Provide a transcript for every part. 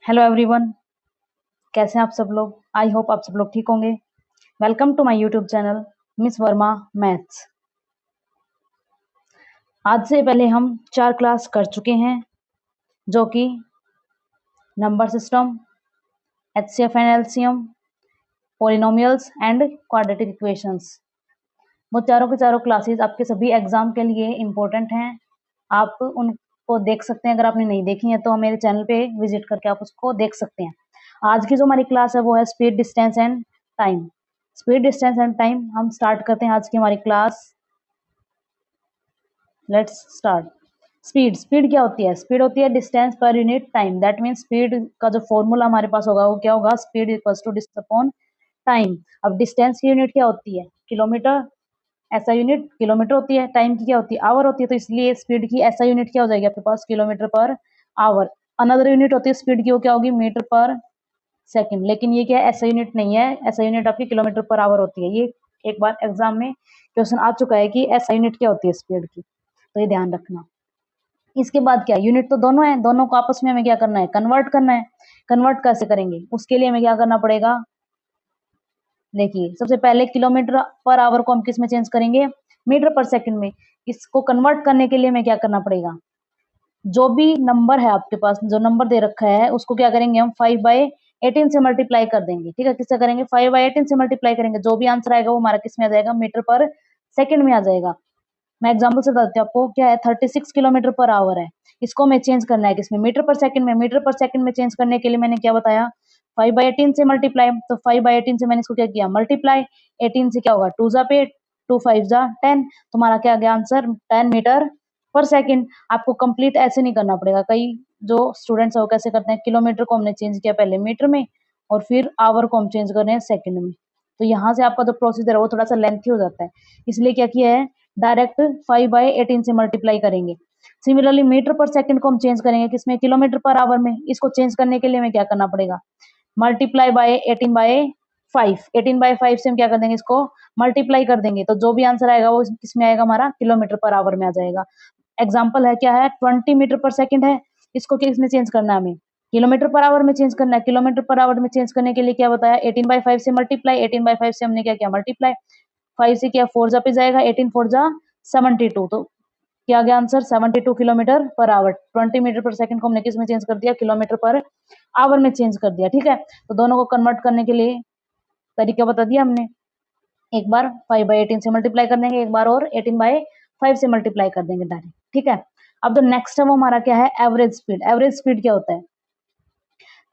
Hello everyone, कैसे हैं आप सब लोग। आई होप आप सब लोग ठीक होंगे। Welcome to my YouTube channel miss Verma maths. आज से पहले हम 4 क्लास कर चुके हैं, जो कि number system, HCF and LCM, polynomials and quadratic equations. वो चारों के चारों क्लासेस आपके सभी एग्जाम के लिए इम्पोर्टेंट हैं। आप उनको देख सकते हैं। अगर आपने नहीं देखी है तो मेरे चैनल पे विजिट करके आप उसको देख सकते हैं। आज की जो हमारी क्लास है वो है speed, distance and time. Speed, distance and time हम स्टार्ट करते हैं आज की हमारी class. Let's start. Speed, speed क्या होती है? स्पीड होती है distance per unit time. That means speed का जो फॉर्मूला हमारे पास होगा वो क्या होगा? Speed equals to distance upon time. अब डिस्टेंस की यूनिट क्या होती है? किलोमीटर। ऐसा यूनिट किलोमीटर होती है। टाइम की क्या होती है? आवर होती है। तो इसलिए स्पीड की ऐसा यूनिट क्या हो जाएगी आपके पास? Kilometre per hour. Another unit होती है स्पीड की, वो क्या होगी? Metre per second. लेकिन ये क्या है? ऐसा यूनिट नहीं है। ऐसा यूनिट आपकी किलोमीटर पर आवर होती है। ये एक बार एग्जाम में क्वेश्चन आ चुका है कि ऐसा यूनिट क्या होती है स्पीड की, तो ये ध्यान रखना। इसके बाद क्या? यूनिट तो दोनों है, दोनों को आपस में हमें क्या करना है? कन्वर्ट करना है। कन्वर्ट कैसे करेंगे? उसके लिए हमें क्या करना पड़ेगा? देखिए, सबसे पहले किलोमीटर पर आवर को हम किस में चेंज करेंगे? मीटर पर सेकंड में। इसको कन्वर्ट करने के लिए हमें क्या करना पड़ेगा? जो भी नंबर है आपके पास, जो नंबर दे रखा है, उसको क्या करेंगे हम? 5/18 से मल्टीप्लाई कर देंगे। ठीक है, किससे करेंगे? 5/18 से मल्टीप्लाई करेंगे। जो भी आंसर आएगा वो हमारा किस में आ जाएगा? मीटर पर सेकंड में आ जाएगा। मैं एग्जाम्पल से बताती हूँ आपको। क्या है? 36 किलोमीटर पर आवर है। इसको हमें चेंज करना है किसमें? मीटर पर सेकंड में। मीटर पर सेकंड में चेंज करने के लिए मैंने क्या बताया? 5/18 से मल्टीप्लाई। तो 5/18 से मैंने इसको क्या किया? मल्टीप्लाई। 18 से क्या होगा? 2 जा पे 2 5 जा 10। तुम्हारा क्या आ गया आंसर? 10 metre per second. आपको कंप्लीट ऐसे नहीं करना पड़ेगा। कई जो स्टूडेंट्स है वो कैसे करते हैं? किलोमीटर को हमने चेंज किया पहले मीटर में, और फिर आवर को हम चेंज कर रहे हैं सेकंड में। तो यहाँ से आपका जो प्रोसीजर है वो थोड़ा सा लेंथी हो जाता है। इसलिए क्या किया है? डायरेक्ट 5/18 से मल्टीप्लाई करेंगे। सिमिलरली मीटर पर सेकंड को हम चेंज करेंगे किसमें? किलोमीटर पर आवर में। इसको चेंज करने के लिए हमें क्या करना पड़ेगा? Multiply by 18/5। 18/5 से हम क्या कर देंगे? इसको मल्टीप्लाई कर देंगे। तो जो भी आंसर आएगा वो किसमें आएगा? हमारा किलोमीटर पर आवर में आ जाएगा। एग्जाम्पल है, क्या है? 20 मीटर पर सेकंड है। इसको किस में चेंज करना है हमें? किलोमीटर पर आवर में चेंज करना है। किलोमीटर पर आवर में चेंज करने के लिए क्या बताया? 18/5 से मल्टीप्लाई। 18/5 से हमने क्या किया? मल्टीप्लाई। 5 से क्या? 4 जा पे जाएगा। 18 4 जा 72। तो क्या आ गया answer? 72 kilometre per hour. 20 metre per second को हमने किस में चेंज कर दिया? किलोमीटर पर आवर में चेंज कर दिया। ठीक है, तो दोनों को कन्वर्ट करने के लिए तरीका बता दिया हमने। एक बार 5/18 से मल्टीप्लाई कर देंगे, एक बार और 18/5 से मल्टीप्लाई कर देंगे डायरेक्ट। ठीक है, अब जो नेक्स्ट है वो हमारा क्या है? Average speed. एवरेज स्पीड क्या होता है?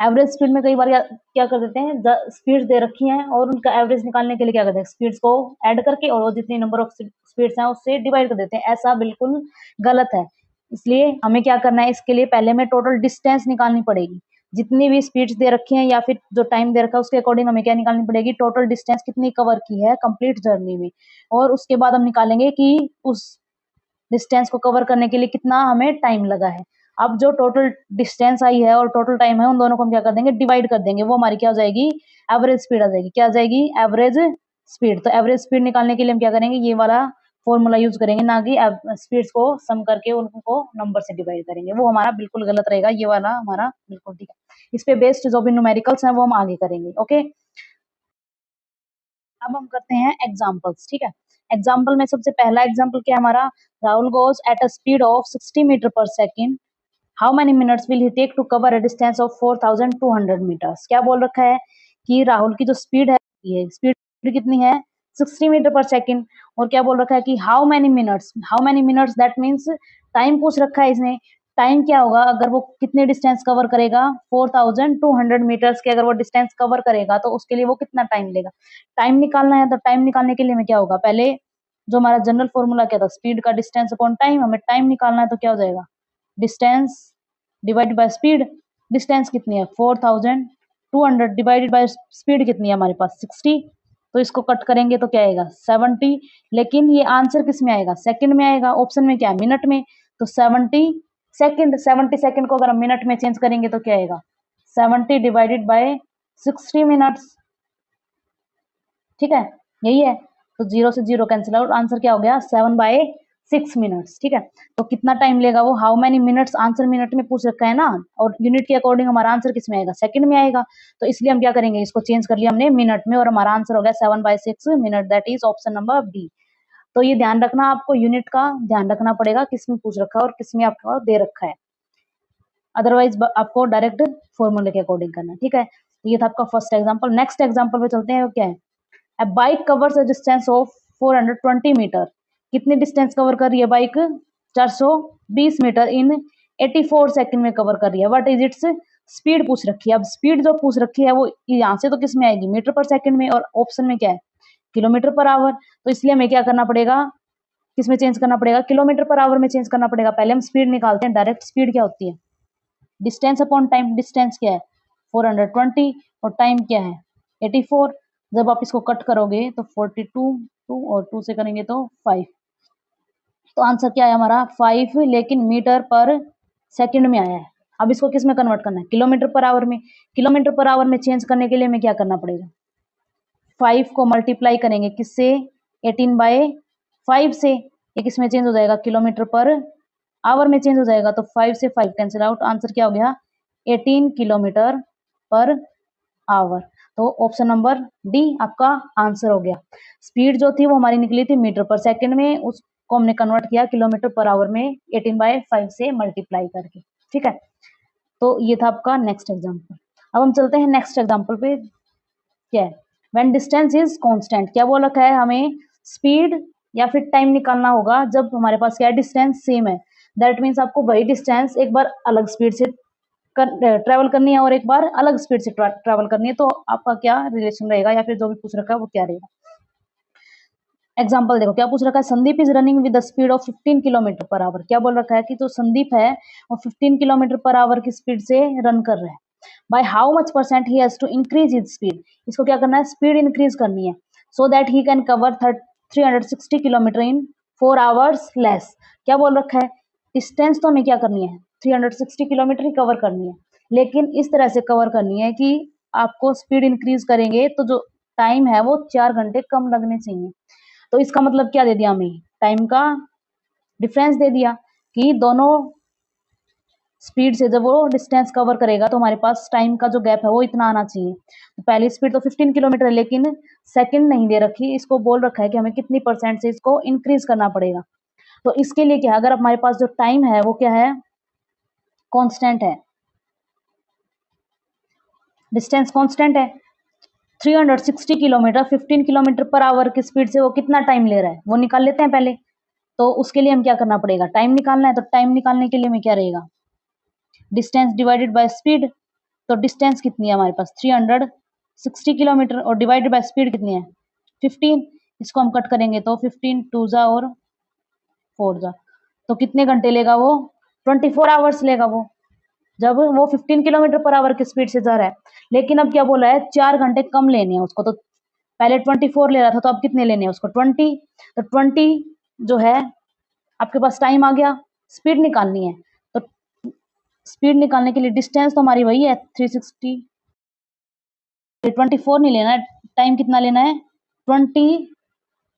एवरेज स्पीड में कई बार क्या कर देते हैं? स्पीड्स दे रखी हैं और उनका एवरेज निकालने के लिए क्या करते हैं? स्पीड्स को ऐड करके और वो जितनी नंबर ऑफ स्पीड्स हैं उससे डिवाइड कर देते हैं। ऐसा बिल्कुल गलत है। इसलिए हमें क्या करना है? इसके लिए पहले हमें टोटल डिस्टेंस निकालनी पड़ेगी। जितनी भी स्पीड्स दे रखी हैं या फिर जो टाइम दे रखा है उसके अकॉर्डिंग हमें क्या निकालनी पड़ेगी? टोटल डिस्टेंस कितनी कवर की है कंप्लीट जर्नी में। और उसके बाद हम निकालेंगे कि उस डिस्टेंस को कवर करने के लिए कितना हमें टाइम लगा है। अब जो टोटल डिस्टेंस आई है और टोटल टाइम है, उन दोनों को हम क्या कर देंगे? डिवाइड कर देंगे। वो हमारी क्या हो जाएगी? एवरेज स्पीड आ जाएगी। क्या आ जाएगी? Average speed. तो एवरेज स्पीड निकालने के लिए हम क्या करेंगे? ये वाला फॉर्मूला यूज करेंगे, ना कि स्पीड्स को सम करके उनको नंबर से डिवाइड करेंगे। वो हमारा बिल्कुल गलत रहेगा। ये वाला हमारा बिल्कुल ठीक है। इस पे बेस्ड जो भी न्यूमेरिकल्स हैं वो हम आगे करेंगे। ओके, अब हम करते हैं एग्जाम्पल्स। ठीक है, एग्जाम्पल में सबसे पहला एग्जाम्पल क्या है हमारा? Rahul goes at a speed of 60 metre per second. How many minutes will he take to cover a distance of 4200 metres. क्या बोल रखा है कि राहुल की जो स्पीड है, ये स्पीड कितनी है? 60 मीटर पर सेकेंड। और क्या बोल रखा है कि how many minutes. How many minutes that means time पूछ रखा है इसने। टाइम क्या होगा? अगर वो कितने डिस्टेंस कवर करेगा? 4200 मीटर्स के अगर वो डिस्टेंस कवर करेगा तो उसके लिए वो कितना टाइम लेगा? टाइम निकालना है। तो टाइम निकालने के लिए हमें क्या होगा? पहले जो हमारा जनरल फॉर्मूला क्या था? स्पीड का डिस्टेंस अपॉन टाइम। हमें टाइम निकालना है तो क्या हो जाएगा? Distance divided by speed. Distance कितनी है? 4200 डिवाइडेड बाय स्पीड कितनी है हमारे पास? 60। तो इसको कट करेंगे तो क्या आएगा? 70। लेकिन ये आंसर किस में आएगा? सेकंड में आएगा। ऑप्शन में क्या है? मिनट में। तो 70 सेकंड। 70 सेकंड को अगर हम मिनट में चेंज करेंगे तो क्या आएगा? 70 डिवाइडेड बाय 60 मिनट्स। ठीक है, यही है। तो 0 से 0 कैंसिल आउट। आंसर क्या हो गया? 7/60। 6 मिनट्स, ठीक है। तो कितना टाइम लेगा वो, how many minutes, answer minute में पूछ रखा है ना, और यूनिट के अकॉर्डिंग हमारा आंसर किस में आएगा, सेकंड में आएगा। तो इसलिए हम क्या करेंगे, इसको चेंज कर लिया हमने मिनट में, और हमारा आंसर हो गया 7/6 minute, that is option number D. तो ये ध्यान रखना, आपको यूनिट का ध्यान रखना पड़ेगा, किस में पूछ रखा है और किस में आपको दे रखा है, अदरवाइज आपको डायरेक्ट फॉर्मूले के अकॉर्डिंग करना है, ठीक है। तो ये था आपका फर्स्ट एग्जांपल। नेक्स्ट एग्जांपल पे चलते हैं, वो क्या है, a bike covers a distance of 420 metre. कितनी डिस्टेंस कवर कर रही है बाइक, 420 मीटर इन 84 सेकंड में कवर कर रही है। व्हाट इज इट्स स्पीड पूछ रखी है। अब स्पीड जो पूछ रखी है वो यहाँ से तो किस में आएगी, मीटर पर सेकंड में, और ऑप्शन में क्या है, किलोमीटर पर आवर। तो इसलिए हमें क्या करना पड़ेगा, किस में चेंज करना पड़ेगा, किलोमीटर पर आवर में चेंज करना पड़ेगा। पहले हम स्पीड निकालते हैं, डायरेक्ट स्पीड क्या होती है, डिस्टेंस अपॉन टाइम। डिस्टेंस क्या है 420 और टाइम क्या है 84। जब आप इसको कट करोगे तो 42, 2 और 2 से करेंगे तो 5। तो आंसर क्या है हमारा 5, लेकिन मीटर पर सेकंड में आया है। अब इसको किस में कन्वर्ट करना है, किलोमीटर पर आवर में। किलोमीटर पर आवर में चेंज करने के लिए हमें क्या करना पड़ेगा, 5 को मल्टीप्लाई करेंगे किससे, 18/5 से। ये किस में चेंज हो जाएगा, किलोमीटर पर आवर में चेंज हो जाएगा। तो 5 से 5 कैंसिल आउट, आंसर क्या हो गया 18 किलोमीटर पर आवर। तो ऑप्शन नंबर डी आपका आंसर हो गया। स्पीड जो थी वो हमारी निकली थी मीटर पर सेकंड में, उसको हमने कन्वर्ट किया किलोमीटर पर आवर में 18/5 से मल्टीप्लाई करके, ठीक है। तो ये था आपका नेक्स्ट एग्जाम्पल। अब हम चलते हैं नेक्स्ट एग्जाम्पल पे, क्या है, व्हेन डिस्टेंस इज कांस्टेंट। क्या बोल रखा है, हमें स्पीड या फिर टाइम निकालना होगा जब हमारे पास क्या है, डिस्टेंस सेम है। दैट मीन्स आपको वही डिस्टेंस एक बार अलग स्पीड से ट्रेवल करनी है और एक बार अलग स्पीड से ट्रेवल करनी है। तो आपका क्या रिलेशन रहेगा, या फिर जो भी पूछ रखा है वो क्या रहेगा। एग्जाम्पल देखो क्या पूछ रखा है, Sandeep is running with the speed of 15 kilometre per hour. क्या बोल रखा है कि जो संदीप है वो 15 किलोमीटर पर आवर की स्पीड से रन कर रहा है। By how much percent he has to increase his speed. इसको क्या करना है, स्पीड इंक्रीज करनी है, so that he can cover 360 kilometre in 4 hours less. क्या बोल रखा है, डिस्टेंस तो हमें क्या करनी है, 360 किलोमीटर ही कवर करनी है, लेकिन इस तरह से कवर करनी है कि आपको स्पीड इंक्रीज करेंगे तो जो टाइम है वो 4 घंटे कम लगने चाहिए। तो इसका मतलब क्या दे दिया हमें, टाइम का डिफरेंस दे दिया, कि दोनों स्पीड से जब वो डिस्टेंस कवर करेगा तो हमारे पास टाइम का जो गैप है वो इतना आना चाहिए। तो पहली स्पीड तो 15 किलोमीटर है, लेकिन सेकंड नहीं दे रखी, इसको बोल रखा है कि हमें कितनी परसेंट से इसको इंक्रीज करना पड़ेगा। तो इसके लिए क्या है, अगर हमारे पास जो टाइम है वो क्या है, कांस्टेंट है, डिस्टेंस कांस्टेंट है, 360 किलोमीटर 15 किलोमीटर पर आवर की स्पीड से वो कितना टाइम ले रहा है वो निकाल लेते हैं पहले। तो उसके लिए हम क्या करना पड़ेगा, टाइम निकालना है। तो टाइम निकालने के लिए हमें क्या रहेगा, डिस्टेंस डिवाइडेड बाय स्पीड। तो डिस्टेंस कितनी है हमारे पास 360 किलोमीटर, और डिवाइडेड बाय स्पीड कितनी है 15। इसको हम कट करेंगे तो 15 2 जा और 4 जा, तो कितने घंटे लेगा वो, 24 आवर्स लेगा वो, जब वो 15 किलोमीटर पर आवर की स्पीड से जा रहा है। लेकिन अब क्या बोला है, 4 घंटे कम लेने हैं उसको। तो पहले 24 ले रहा था, तो अब कितने लेने हैं उसको 20। तो 20 जो है आपके पास टाइम आ गया, स्पीड निकालनी है। तो स्पीड निकालने के लिए डिस्टेंस तो हमारी वही है 360, 24 नहीं लेना है, टाइम कितना लेना है 20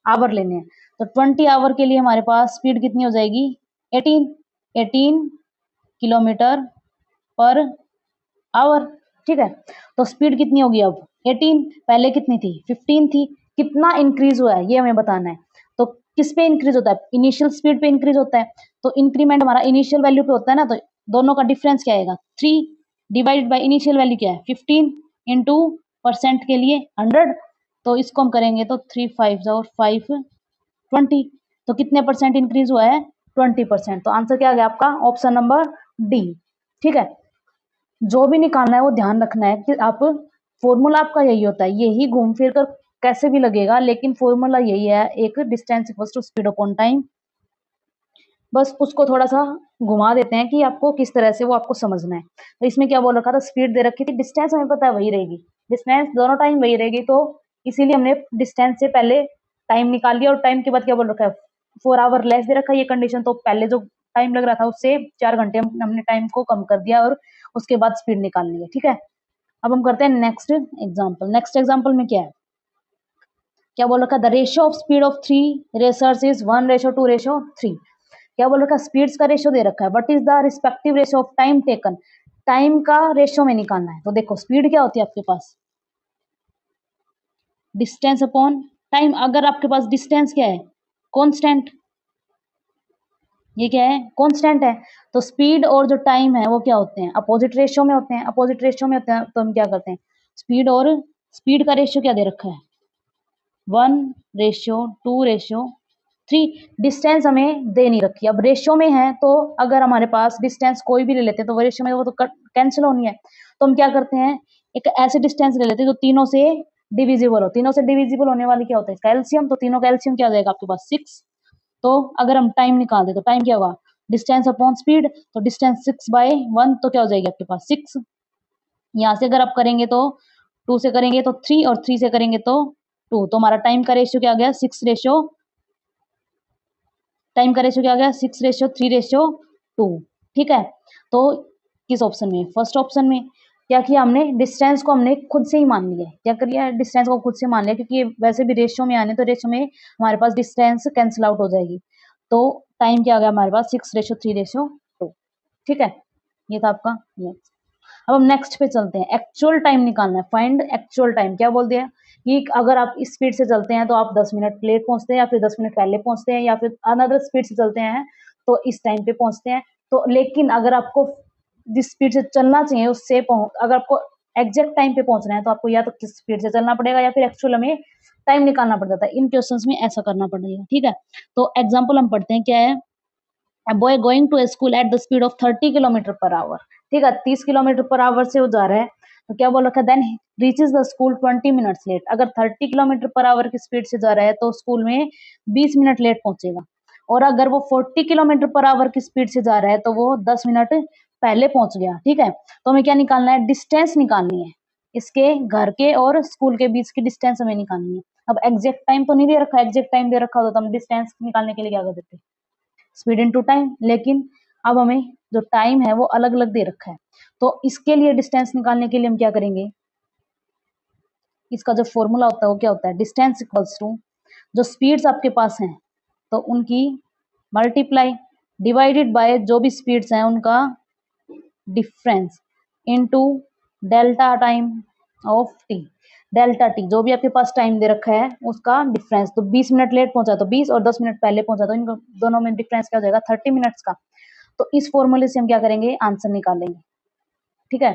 आवर लेने हैं। तो 20 आवर के लिए हमारे पास स्पीड कितनी हो जाएगी 18 किलोमीटर पर आवर, ठीक है। तो स्पीड कितनी होगी अब 18, पहले कितनी थी 15 थी। कितना इंक्रीज हुआ है ये हमें बताना है। तो किस पे इंक्रीज होता है, इनिशियल स्पीड पे इंक्रीज होता है। तो इंक्रीमेंट हमारा इनिशियल वैल्यू पे होता है ना, तो दोनों का डिफरेंस क्या आएगा 3 डिवाइडेड बाय इनिशियल वैल्यू क्या है 15 इंटू परसेंट के लिए 100। तो इसको हम करेंगे तो 3 5 और 5 20। तो कितने परसेंट इंक्रीज हुआ है 20%। तो आंसर क्या आ गया आपका ऑप्शन नंबर डी, ठीक है। जो भी निकालना है वो ध्यान रखना है कि आप, फॉर्मूला आपका यही होता है, यही घूम फिर कर कैसे भी लगेगा, लेकिन फॉर्मूला यही है, एक distance equals to speed upon time. बस उसको थोड़ा सा घुमा देते हैं कि आपको किस तरह से वो आपको समझना है। तो इसमें क्या बोल रखा था, स्पीड दे रखी थी, डिस्टेंस हमें पता है वही रहेगी, डिस्टेंस दोनों टाइम वही रहेगी। तो इसीलिए हमने डिस्टेंस से पहले टाइम निकाल लिया, और टाइम के बाद क्या बोल रखा है 4 आवर लेस दे रखा है ये कंडीशन। तो पहले जो टाइम लग रहा था उससे 4 घंटे हमने टाइम को कम कर दिया, और उसके बाद स्पीड निकाल ली है, ठीक है। अब हम करते हैं नेक्स्ट एग्जाम्पल। नेक्स्ट एग्जाम्पल में क्या है, क्या बोल रखा है, the ratio of speed of 3 racers is 1:2:3। क्या बोल रखा है, स्पीड्स का रेशियो दे रखा है, what is the respective ratio of time taken, time का रेशियो में निकालना है। तो देखो स्पीड क्या होती है आपके पास, डिस्टेंस अपॉन टाइम। अगर आपके पास डिस्टेंस क्या है, कांस्टेंट, ये क्या है, कांस्टेंट है, तो स्पीड और जो टाइम है वो क्या होते हैं, अपोजिट रेशियो में होते हैं, अपोजिट रेशियो में होते हैं। तो हम क्या करते हैं, स्पीड और स्पीड का रेशियो क्या दे रखा है, 1:2:3। डिस्टेंस हमें दे नहीं रखी, अब रेशियो में है तो अगर हमारे पास डिस्टेंस कोई भी ले लेते हैं तो वो रेशियो में वो तो कैंसिल होनी है। तो हम क्या करते हैं, एक ऐसे डिस्टेंस ले लेते हैं जो तीनों से डिविजिबल हो। तीनों से डिविजिबल होने वाली क्या होता है, कैल्शियम। तो तीनों कैल्शियम क्या हो जाएगा आपके पास, 6। तो अगर हम टाइम निकाल दे तो टाइम क्या होगा, डिस्टेंस अपॉन स्पीड, तो डिस्टेंस 6/1, तो क्या हो जाएगी आपके पास 6। यहाँ से अगर आप करेंगे तो 2 से करेंगे तो 3 और 3 से करेंगे तो 2, तो हमारा टाइम का रेशियो क्या आ गया, 6 रेशियो, टाइम का रेशियो क्या आ गया, 6:3:2। ठीक है, तो किस ऑप्शन में, फर्स्ट ऑप्शन में। क्या किया हमने, डिस्टेंस को हमने खुद से ही मान लिया है। क्या करिए, डिस्टेंस को खुद से मान लिया, क्योंकि वैसे भी रेशियो में आने, तो रेशियो में हमारे पास डिस्टेंस कैंसिल आउट हो जाएगी। तो टाइम क्या आ गया हमारे पास, 6:3:2। ठीक है, ये था आपका ये। अब हम नेक्स्ट पे चलते हैं, एक्चुअल टाइम निकालना है, फाइंड एक्चुअल टाइम। क्या बोल दिया कि अगर आप इस स्पीड से चलते हैं तो आप 10 मिनट लेट पहुंचते हैं, या फिर 10 मिनट पहले पहुंचते हैं, या फिर अनदर स्पीड से चलते हैं तो इस टाइम पे पहुंचते हैं। तो लेकिन अगर आपको जिस स्पीड से चलना चाहिए उससे अगर आपको एग्जैक्ट टाइम पे पहुंचना है तो आपको या तो किस स्पीड से चलना पड़ेगा या फिर एक्चुअल हमें टाइम निकालना पड़ जाता है। इन क्वेश्चंस में ऐसा करना पड़ेगा। ठीक है, तो एग्जाम्पल हम पढ़ते हैं, क्या है, a boy going to a school at the speed of 30 kilometre per our. ठीक है, 30 किलोमीटर पर आवर से वो जा रहा है, तो क्या बोल रखा है, then reaches the school 20 minutes late. अगर 30 किलोमीटर पर आवर की स्पीड से जा रहा है तो स्कूल में 20 मिनट लेट पहुंचेगा। और अगर वो 40 किलोमीटर पर आवर की स्पीड से जा रहा है तो वो 10 मिनट पहले पहुंच गया। ठीक है, तो हमें क्या निकालना है, डिस्टेंस निकालनी है, इसके घर के और स्कूल के बीच की डिस्टेंस हमें निकालनी है। अब एग्जैक्ट टाइम तो नहीं दे रखा, एग्जैक्ट टाइम दे रखा होता तो हम डिस्टेंस निकालने के लिए क्या कर देते, स्पीड इनटू टाइम। लेकिन अब हमें जो टाइम है वो अलग अलग दे रखा है, तो इसके लिए डिस्टेंस निकालने के लिए हम क्या करेंगे, इसका जो फॉर्मूला होता है वो क्या होता है, डिस्टेंस इक्वल्स टू जो स्पीड्स आपके पास हैं तो उनकी मल्टीप्लाई डिवाइडेड बाय जो भी स्पीड्स हैं उनका difference into delta time of T. Delta T जो भी आपके पास टाइम दे रखा है उसका डिफरेंस, तो 20 मिनट लेट पहुंचा तो 20 और 10 मिनट पहले पहुंचा तो इन दोनों में डिफरेंस क्या हो जाएगा, 30 मिनट्स का। तो इस फॉर्मूले से हम क्या करेंगे, आंसर निकालेंगे। ठीक है,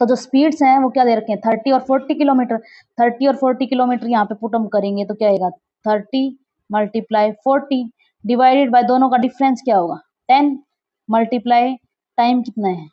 तो जो स्पीड्स हैं वो क्या दे रखे हैं, 30 और 40 किलोमीटर। 30 और 40 किलोमीटर यहाँ पे पुट हम करेंगे तो क्या आएगा, 30 मल्टीप्लाई 40 डिवाइडेड बाय दोनों का डिफरेंस क्या होगा, 10 मल्टीप्लाई टाइम कितना है,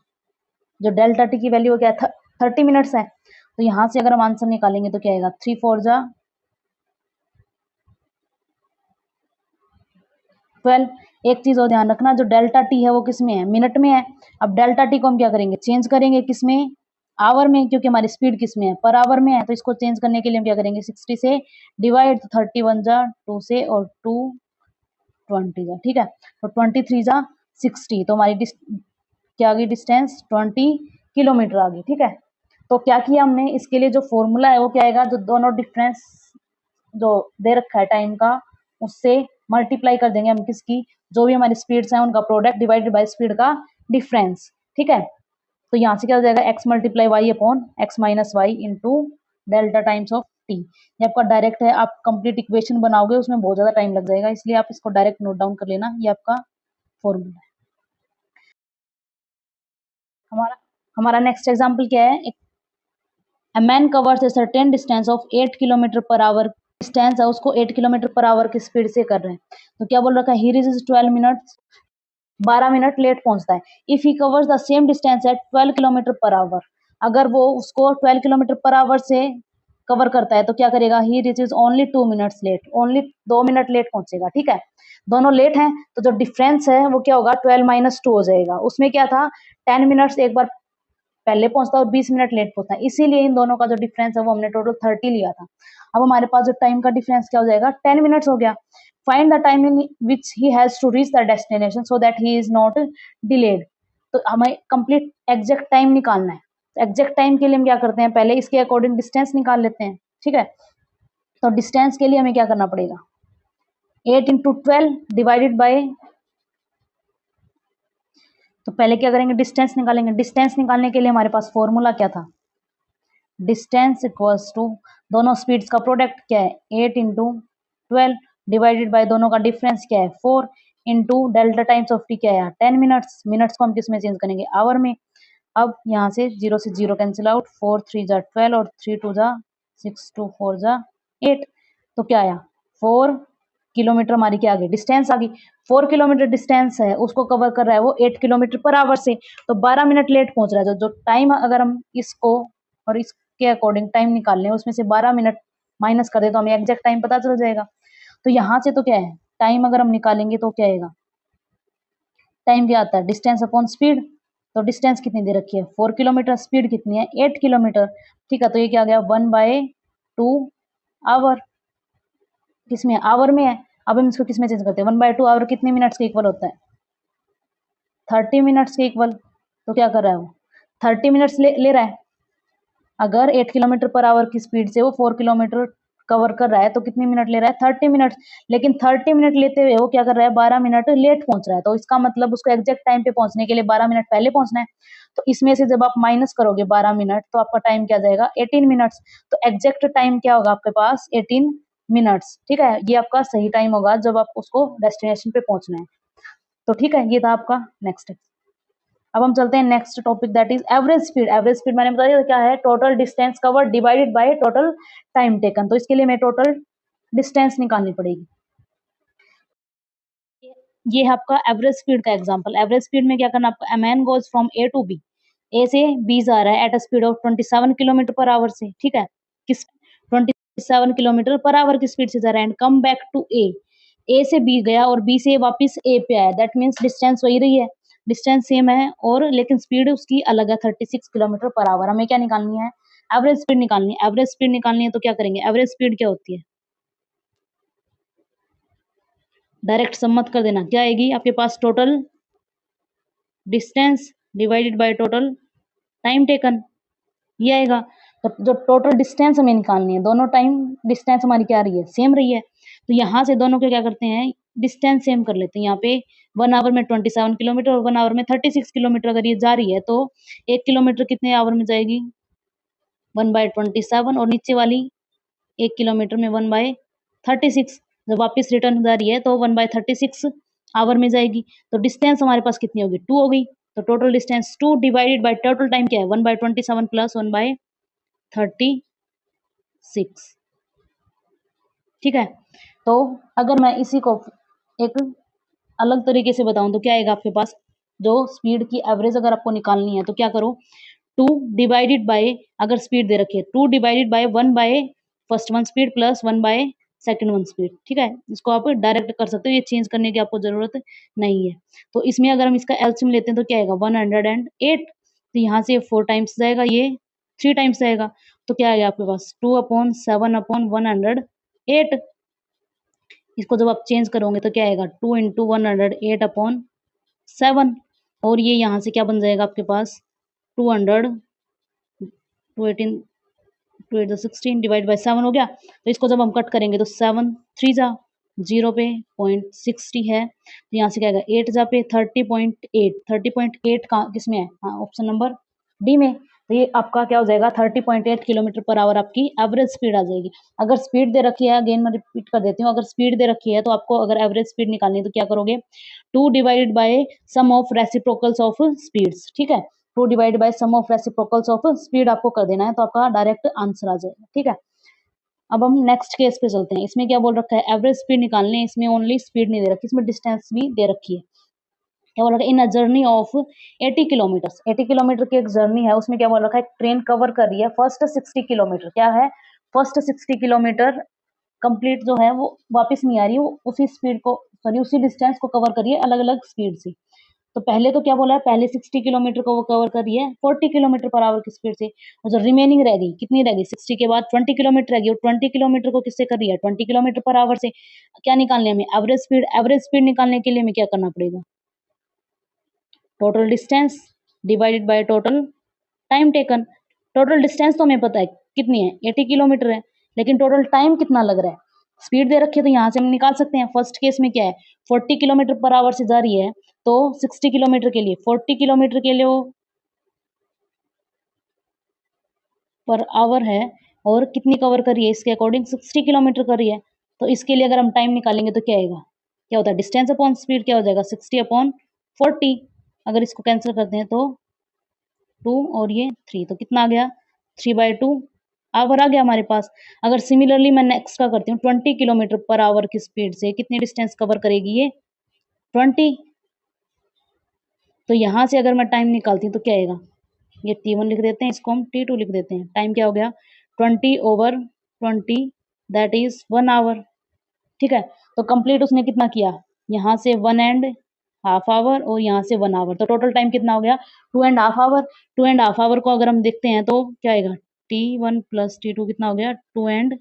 जो डेल्टा टी की वैल्यू क्या है, 30 मिनट्स है। तो यहाँ से अगर हम आंसर निकालेंगे तो क्या आएगा, 3×4=12। एक चीज और ध्यान रखना, जो डेल्टा टी है वो किस में है, मिनट में है। अब डेल्टा टी को हम क्या करेंगे, चेंज करेंगे किस में, आवर में, क्योंकि हमारी स्पीड किस में है, पर आवर में है। तो इसको चेंज करने के लिए हम क्या करेंगे, 60 से डिवाइड, तो 30 1 जा 2 से और 2 20 जा। ठीक है, तो 23 जा 60, तो हमारी क्या आ गई डिस्टेंस, 20 किलोमीटर आ गई। ठीक है, तो क्या किया हमने, इसके लिए जो फॉर्मूला है वो क्या आएगा, जो दोनों डिफरेंस जो दे रखा है टाइम का उससे मल्टीप्लाई कर देंगे हम किसकी, जो भी हमारी स्पीड्स हैं उनका प्रोडक्ट डिवाइडेड बाय स्पीड का डिफरेंस। ठीक है, तो यहाँ से क्या हो जाएगा, x multiply y upon x minus y into delta times of t. ये आपका डायरेक्ट है, आप कंप्लीट इक्वेशन बनाओगे उसमें बहुत ज्यादा टाइम लग जाएगा, इसलिए आप इसको डायरेक्ट नोट डाउन कर लेना, ये आपका फॉर्मूला है। हमारा हमारा नेक्स्ट एग्जाम्पल क्या है, A man covers a certain distance of 8 kilometre per our, distance है उसको 8 किलोमीटर पर आवर की स्पीड से कर रहे हैं। तो क्या बोल रखा है, he reaches 12 minutes, 12 minute late पहुंचता है। If he covers the same distance at 12 kilometre per hour, अगर वो उसको 12 किलोमीटर पर आवर से कवर करता है तो क्या करेगा, he reaches only 2 minutes late, only 2 minute late पहुंचेगा। ठीक है, दोनों लेट हैं तो जो डिफरेंस है वो क्या होगा, 12 - 2 हो जाएगा। उसमें क्या था, 10 मिनट्स एक बार पहले पहुंचता है और 20 मिनट लेट पहुंचता है, इसीलिए इन दोनों का जो डिफरेंस है वो हमने टोटल 30 लिया था। अब हमारे पास जो टाइम का डिफरेंस क्या हो जाएगा, 10 मिनट्स हो गया। Find the time in which he has to reach the destination so that he is not delayed. तो हमें कंप्लीट एग्जैक्ट टाइम निकालना है। एग्जैक्ट टाइम के लिए हम क्या करते हैं, पहले इसके अकॉर्डिंग डिस्टेंस निकाल लेते हैं। ठीक है, तो डिस्टेंस के लिए हमें क्या करना पड़ेगा, 8 इंटू 12 डिवाइडेड बाय, तो पहले क्या करेंगे, डिस्टेंस निकालेंगे। डिस्टेंस निकालने के लिए हमारे पास फॉर्मूला क्या था, डिस्टेंस इक्वल्स टू दोनों स्पीड्स का प्रोडक्ट क्या है, 8 इंटू 12 डिवाइडेड बाय दोनों का डिफरेंस क्या है, 4 into delta times of T क्या है, 10 मिनट्स। मिनट्स को हम किस में चेंज करेंगे, आवर में। अब यहाँ से 0 से 0 कैंसिल आउट, 4 3 जा 12 और 3 2 जा 6 2 4 जा 8, तो क्या आया, 4 किलोमीटर हमारी क्या आ गई, डिस्टेंस आ गई। 4 किलोमीटर डिस्टेंस है, उसको कवर कर रहा है वो 8 किलोमीटर पर आवर से, तो 12 मिनट लेट पहुंच रहा है। जो टाइम अगर हम इसको और इसके अकॉर्डिंग टाइम निकाल लें, उसमें से 12 मिनट माइनस कर दे तो हमें एग्जैक्ट टाइम पता चल जाएगा। तो यहाँ से तो क्या है, टाइम अगर हम निकालेंगे तो क्या आएगा, टाइम क्या आता है, डिस्टेंस अपॉन स्पीड। तो डिस्टेंस कितनी दे रखी है, 4 किलोमीटर, स्पीड कितनी है, 8 किलोमीटर। ठीक है, तो ये क्या आ गया, 1/2 आवर, किसमें है, आवर में है। अब हम इसको किसमें चेंज करते हैं, 1/2 आवर कितने मिनट्स के इक्वल होता है, 30 मिनट्स के इक्वल। तो क्या कर रहा है वो, 30 मिनट्स ले रहा है। अगर 8 किलोमीटर पर आवर की स्पीड से वो 4 किलोमीटर कवर कर रहा है तो कितने मिनट ले रहा है, 30 मिनट। लेकिन 30 मिनट लेते हुए वो क्या कर रहा है, 12 मिनट लेट पहुंच रहा है। तो इसका मतलब उसको एग्जैक्ट टाइम पे पहुंचने के लिए 12 मिनट पहले पहुंचना है। तो इसमें से जब आप माइनस करोगे 12 मिनट तो आपका टाइम क्या जाएगा, 18 मिनट्स। तो एग्जैक्ट टाइम क्या होगा आपके पास, 18 मिनट्स। ठीक है, ये आपका सही टाइम होगा जब आप उसको डेस्टिनेशन पे पहुंचना है। तो ठीक है, ये था आपका नेक्स्ट। अब हम चलते हैं next topic, that is average speed. Average speed मैंने बता दिया क्या है, total distance cover divided by total time taken. तो इसके लिए हमें टोटल डिस्टेंस निकालनी पड़ेगी। ये है आपका एवरेज स्पीड का एग्जांपल। एवरेज स्पीड में क्या करना आपको, a man goes from A to B, ए से बी जा रहा है eight a speed of 27 kilometre per our से। ठीक है, किस 27 किलोमीटर पर आवर की स्पीड से जा रहा है, एंड कम बैक टू ए से बी गया और बी से वापस ए पे आया। दैट मीन्स डिस्टेंस वही रही है, डिस्टेंस सेम है, और लेकिन स्पीड उसकी अलग है, 36 किलोमीटर पर आवर। हमें क्या निकालनी है, एवरेज स्पीड निकालनी है। एवरेज स्पीड निकालनी है तो क्या करेंगे, एवरेज स्पीड क्या होती है, डायरेक्ट सम मत कर देना, क्या आएगी आपके पास, total distance divided by total time taken, ये आएगा। तो जो टोटल डिस्टेंस हमें निकालनी है, दोनों टाइम डिस्टेंस हमारी क्या रही है, सेम रही है। तो यहाँ से दोनों को क्या करते हैं, डिस्टेंस सेम कर लेते हैं। यहाँ पे 1 आवर में 27 किलोमीटर और 1 आवर में 36 किलोमीटर अगर ये जा रही है, तो 1 किलोमीटर कितने आवर में जाएगी, 1/27, और नीचे वाली 1 किलोमीटर में 1/36। जब वापस रिटर्न जा रही है तो 1/36 आवर में जाएगी। तो डिस्टेंस हमारे पास कितनी होगी, 2 हो गई। तो total distance 2 divided by total time क्या है, 1/27 प्लस 1/36। ठीक है, तो अगर मैं इसी को एक अलग तरीके से बताऊं तो क्या आएगा आपके पास, जो स्पीड की एवरेज अगर आपको निकालनी है तो क्या करो, 2 डिवाइडेड बाय, अगर स्पीड दे रखी है 2 divided bye 1 by first one speed plus 1 by second one speed. ठीक है, इसको आप डायरेक्ट कर सकते हो, ये चेंज करने की आपको जरूरत नहीं है। तो इसमें अगर हम इसका एलसीएम लेते हैं तो क्या आएगा, 108। तो यहाँ से 4 टाइम्स जाएगा, ये 3 टाइम्स जाएगा, तो क्या आएगा आपके पास, 2/7/108। इसको जब आप चेंज करोगे तो क्या आएगा, 2 इंटू 108/7। और ये यहाँ से क्या बन जाएगा आपके पास, 200, 218, 2 8 16 डिवाइड बाई 7 हो गया। तो इसको जब हम कट करेंगे तो 7 3 जा 0 पे 0.60 है, तो यहाँ से क्या आएगा, 8 जा पे 30.8। 30.8 का किसमें है, हाँ ऑप्शन नंबर डी में। तो ये आपका क्या हो जाएगा, 30.8 किलोमीटर पर आवर आपकी एवरेज स्पीड आ जाएगी। अगर स्पीड दे रखी है, अगेन मैं रिपीट कर देती हूँ, अगर स्पीड दे रखी है तो आपको अगर एवरेज स्पीड निकालनी है तो क्या करोगे, 2 divided by sum of reciprocals of speeds. ठीक है, 2 divide by sum of reciprocals of speed आपको कर देना है, तो आपका डायरेक्ट आंसर आ जाएगा। ठीक है, अब हम नेक्स्ट केस पे चलते हैं। इसमें क्या बोल रखा है, एवरेज स्पीड निकालने है, इसमें ओनली स्पीड नहीं दे रखी, इसमें डिस्टेंस भी दे रखी है। क्या बोल रखा है, in a journey of 80 kilometre. 80 kilometre की एक जर्नी है, उसमें क्या बोल रखा है, ट्रेन कवर कर रही है फर्स्ट 60 किलोमीटर। क्या है, फर्स्ट 60 किलोमीटर कंप्लीट जो है वो वापस नहीं आ रही, वो उसी स्पीड को, सॉरी उसी डिस्टेंस को कवर कर रही है अलग अलग स्पीड से। तो पहले तो क्या बोला है, पहले 60 किलोमीटर को वो कवर कर रही है 40 किलोमीटर पर आवर की स्पीड से, और जो रिमेनिंग रह गई, कितनी रह गई, 60 के बाद 20 किलोमीटर रह गई, और 20 किलोमीटर को किससे कर रही है, 20 किलोमीटर पर आवर से। क्या निकालने हमें, एवरेज स्पीड। एवरेज स्पीड निकालने के लिए हमें क्या करना पड़ेगा, total distance divided by total time taken. Total distance तो हमें पता है कितनी है, 80 किलोमीटर है, लेकिन टोटल टाइम कितना लग रहा है। स्पीड दे रखी है तो यहाँ से हम निकाल सकते हैं। फर्स्ट केस में क्या है, 40 किलोमीटर पर आवर से जा रही है, तो 60 किलोमीटर के लिए 40 किलोमीटर के लिए वो पर आवर है, और कितनी कवर कर रही है, इसके अकॉर्डिंग 60 किलोमीटर कर रही है। तो इसके लिए अगर हम टाइम निकालेंगे तो क्या आएगा, क्या होता है, डिस्टेंस अपॉन स्पीड क्या हो जाएगा, 60 अपॉन 40। अगर इसको कैंसिल करते हैं तो 2 और ये 3, तो कितना आ गया, 3/2 आवर आ गया हमारे पास। अगर सिमिलरली मैं नेक्स्ट का करती हूँ, 20 किलोमीटर पर आवर की स्पीड से कितनी डिस्टेंस कवर करेगी ये, 20। तो यहाँ से अगर मैं टाइम निकालती हूँ तो क्या आएगा, ये T1 लिख देते हैं, इसको हम T2 लिख देते हैं। टाइम क्या हो गया, 20/20, दैट इज 1 आवर। ठीक है, तो कंप्लीट उसने कितना किया, यहाँ से 1.5 आवर और यहाँ से 1 आवर, तो टोटल टाइम कितना हो गया, 2.5 आवर। 2.5 आवर को अगर हम देखते हैं तो क्या आएगा, T1 + T2 कितना हो गया, 2 एंड,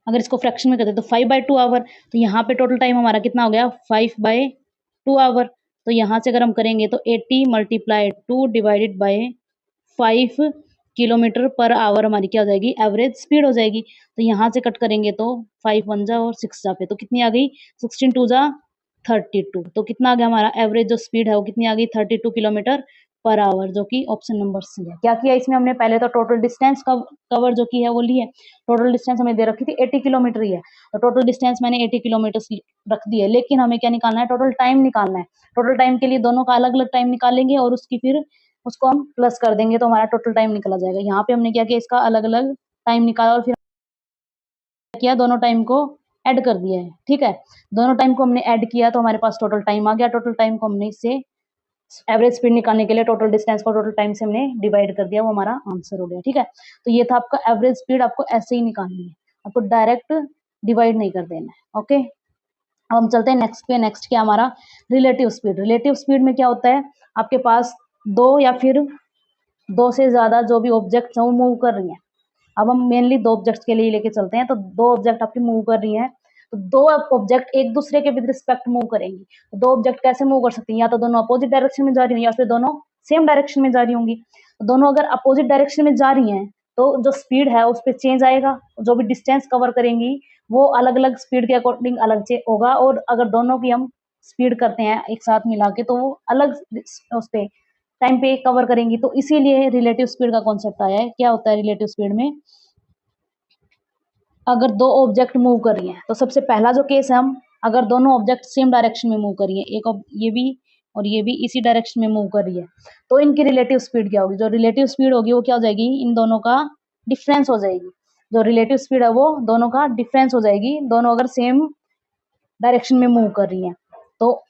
अगर इसको फ्रैक्शन में करते तो 5/2 आवर। तो यहाँ पे टोटल टाइम हमारा कितना हो गया, 5/2 आवर। तो यहाँ से अगर हम करेंगे तो 80 × 2 divided bye 5 kilometre per our हमारी क्या हो जाएगी, एवरेज स्पीड हो जाएगी। तो यहाँ से कट करेंगे तो 5 1 जा और 6 जा पे, तो कितनी आ गई, 16 2 जा 32। तो कितना आ गया हमारा एवरेज जो स्पीड है वो कितनी आ गई, 32 किलोमीटर पर आवर, जो कि ऑप्शन नंबर सी है। क्या किया इसमें हमने, पहले तो टोटल डिस्टेंस कवर जो की है वो ली है। टोटल डिस्टेंस हमें दे रखी थी 80 किलोमीटर ही है, तो टोटल डिस्टेंस मैंने 80 किलोमीटर रख दी है। लेकिन हमें क्या निकालना है, टोटल टाइम निकालना है। टोटल टाइम के लिए दोनों का अलग अलग टाइम निकालेंगे और उसकी फिर उसको हम प्लस कर देंगे तो हमारा टोटल टाइम निकला जाएगा। यहाँ पे हमने क्या किया, इसका अलग अलग टाइम निकाला और फिर किया, दोनों टाइम को ऐड कर दिया है। ठीक है, दोनों टाइम को हमने ऐड किया तो हमारे पास टोटल टाइम आ गया। टोटल टाइम को हमने इससे एवरेज स्पीड निकालने के लिए टोटल डिस्टेंस को टोटल टाइम से हमने डिवाइड कर दिया, वो हमारा आंसर हो गया। ठीक है, तो ये था आपका एवरेज स्पीड, आपको ऐसे ही निकालनी है, आपको डायरेक्ट डिवाइड नहीं कर देना है। ओके, अब हम चलते हैं नेक्स्ट पे। नेक्स्ट क्या हमारा, रिलेटिव स्पीड। रिलेटिव स्पीड में क्या होता है, आपके पास दो या फिर दो से ज्यादा जो भी ऑब्जेक्ट है वो मूव कर रही हैं। अब हम मेनली दो ऑब्जेक्ट्स के लिए लेके चलते हैं, तो दो ऑब्जेक्ट आपकी मूव कर रही हैं, तो दो ऑब्जेक्ट एक दूसरे के विद रिस्पेक्ट मूव करेंगी। तो दो ऑब्जेक्ट कैसे मूव कर सकती हैं, या तो दोनों अपोजिट डायरेक्शन में जा रही होंगी या फिर दोनों सेम डायरेक्शन में जा रही होंगी। तो दोनों अगर अपोजिट डायरेक्शन में जा रही हैं तो जो स्पीड है उस पर चेंज आएगा, जो भी डिस्टेंस कवर करेंगी वो अलग अलग स्पीड के अकॉर्डिंग अलग से होगा। और अगर दोनों की हम स्पीड करते हैं एक साथ मिला के तो वो अलग उस पे टाइम पे कवर करेंगी। तो इसीलिए रिलेटिव स्पीड का कॉन्सेप्ट आया है। क्या होता है रिलेटिव स्पीड में, अगर दो ऑब्जेक्ट मूव कर रही हैं तो सबसे पहला जो केस है, हम अगर दोनों ऑब्जेक्ट सेम डायरेक्शन में मूव कर रही है, ये भी और ये भी इसी डायरेक्शन में मूव कर रही है, तो इनकी रिलेटिव स्पीड क्या होगी, जो रिलेटिव स्पीड होगी वो क्या हो जाएगी, इन दोनों का डिफरेंस हो जाएगी। जो रिलेटिव स्पीड है वो दोनों का डिफरेंस हो जाएगी, दोनों अगर सेम डायरेक्शन में मूव कर रही हैं। तो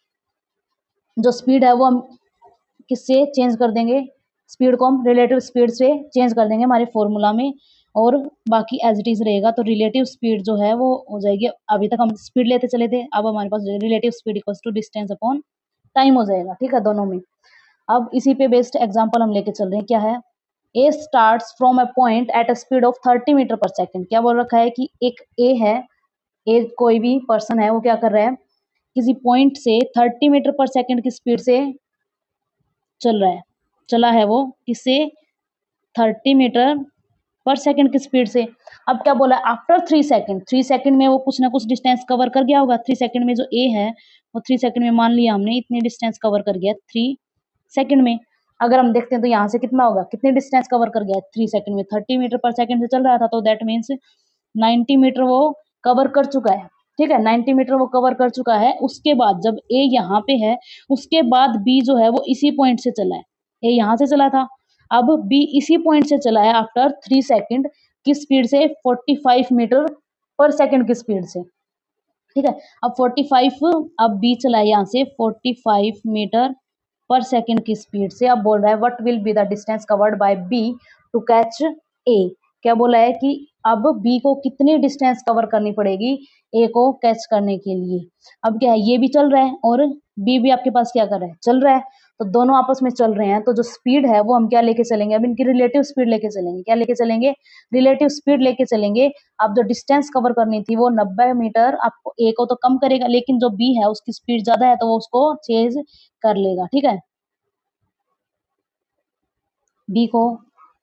जो स्पीड है वो हम किससे चेंज कर देंगे, स्पीड को हम रिलेटिव स्पीड से चेंज कर देंगे हमारे फॉर्मूला में, और बाकी एज इट इज रहेगा। तो रिलेटिव स्पीड जो है वो हो जाएगी, अभी तक हम स्पीड लेते चले थे, अब हमारे पास relative speed equals to distance upon time हो जाएगा। ठीक है, दोनों में। अब इसी पे बेस्ड एग्जांपल हम लेके चल रहे हैं। क्या है, A starts from a point at a speed of 30 metre per second. क्या बोल रखा है कि एक ए है, ए कोई भी पर्सन है, वो क्या कर रहा है, किसी पॉइंट से 30 मीटर पर सेकेंड की स्पीड से चल रहा है, चला है वो किससे, 30 मीटर पर सेकंड की स्पीड से। अब क्या बोला, आफ्टर 3 सेकंड, 3 सेकंड में वो कुछ ना कुछ डिस्टेंस कवर कर गया होगा। 3 सेकंड में जो ए है वो 3 सेकंड में मान लिया हमने इतनी डिस्टेंस कवर कर गया 3 सेकंड में। अगर हम देखते हैं तो यहाँ से कितना होगा, कितनी डिस्टेंस कवर कर गया 3 सेकंड में, 30 मीटर पर सेकंड से चल रहा था, तो दैट मीन्स 90 मीटर वो कवर कर चुका है। ठीक है, 90 मीटर वो कवर कर चुका है। उसके बाद जब ए यहाँ पे है, उसके बाद बी जो है वो इसी पॉइंट से चला है, ए यहाँ से चला था, अब बी इसी पॉइंट से चला है आफ्टर 3 सेकंड की स्पीड से 45 मीटर पर सेकंड की स्पीड से। ठीक है, अब 45, अब बी चला है यहाँ से 45 मीटर पर सेकंड की स्पीड से। अब बोल रहा है what will be the distance covered by B to catch A. क्या बोला है कि अब बी को कितनी डिस्टेंस कवर करनी पड़ेगी ए को कैच करने के लिए। अब क्या है, ये भी चल रहा है और बी भी आपके पास क्या कर रहा है, चल रहा है, तो दोनों आपस में चल रहे हैं। तो जो स्पीड है वो हम क्या लेके चलेंगे, अब इनकी रिलेटिव स्पीड लेके चलेंगे। क्या लेके चलेंगे, रिलेटिव स्पीड लेके चलेंगे। अब जो डिस्टेंस कवर करनी थी वो 90 मीटर, आपको ए को तो कम करेगा, लेकिन जो बी है उसकी स्पीड ज्यादा है तो वो उसको चेंज कर लेगा। ठीक है, बी को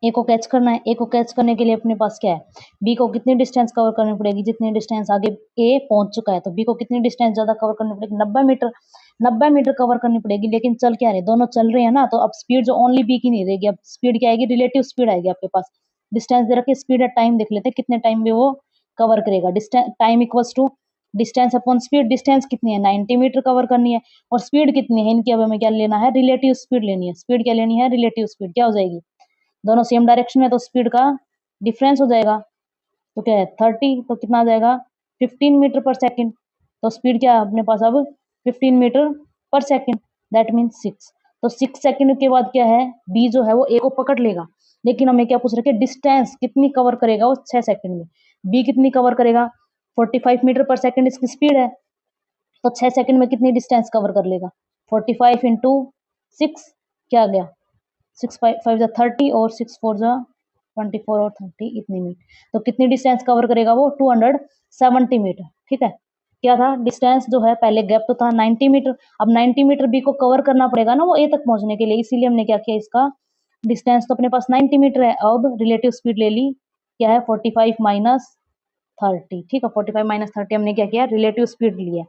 ए को कैच करना है। ए को कैच करने के लिए अपने पास क्या है, बी को कितनी डिस्टेंस कवर करनी पड़ेगी, जितनी डिस्टेंस आगे ए पहुंच चुका है तो बी को कितनी डिस्टेंस ज्यादा कवर करनी पड़ेगी, 90 मीटर। 90 मीटर कवर करनी पड़ेगी, लेकिन चल क्या रहे, दोनों चल रहे हैं ना, तो अब स्पीड जो ओनली बी की नहीं रहेगी, अब स्पीड क्या आएगी, रिलेटिव स्पीड आएगी आपके पास। डिस्टेंस दे रखी, स्पीड है, टाइम देख लेते हैं कितने टाइम में वो कवर करेगा। Distance time equals to distance upon speed. Distance कितनी है, 90 मीटर कवर करनी है, और स्पीड कितनी है, इनकी अब हमें क्या लेना है, रिलेटिव स्पीड लेनी है। स्पीड क्या लेनी है, रिलेटिव स्पीड। क्या हो जाएगी, दोनों सेम डायरेक्शन में तो स्पीड का डिफरेंस हो जाएगा, तो क्या है 30, तो कितना आ जाएगा 15 मीटर पर सेकंड। तो स्पीड क्या है अपने पास अब 15 metre per second, that mean 6। तो 6 सेकंड के बाद क्या है, बी जो है वो ए को पकड़ लेगा, लेकिन हमें क्या पूछ रखे, डिस्टेंस कितनी कवर करेगा वो 6 सेकंड में। बी कितनी कवर करेगा, 45 मीटर पर सेकंड इसकी स्पीड है, तो 6 सेकंड में कितनी डिस्टेंस कवर कर लेगा, 45 इंटू 6, क्या आ गया 6 5 जा 30 और 6 4 जा 24 और 30, इतनी मीटर। तो कितनी डिस्टेंस कवर करेगा वो 270 मीटर। ठीक है, क्या था डिस्टेंस जो है, पहले गैप तो था 90 मीटर, अब 90 मीटर बी को कवर करना पड़ेगा ना वो ए तक पहुंचने के लिए, इसीलिए हमने क्या किया, इसका डिस्टेंस तो अपने पास 90 मीटर है, अब रिलेटिव स्पीड ले ली, क्या है 45 माइनस 30। ठीक है, 45 माइनस 30 हमने क्या किया, रिलेटिव स्पीड लिया।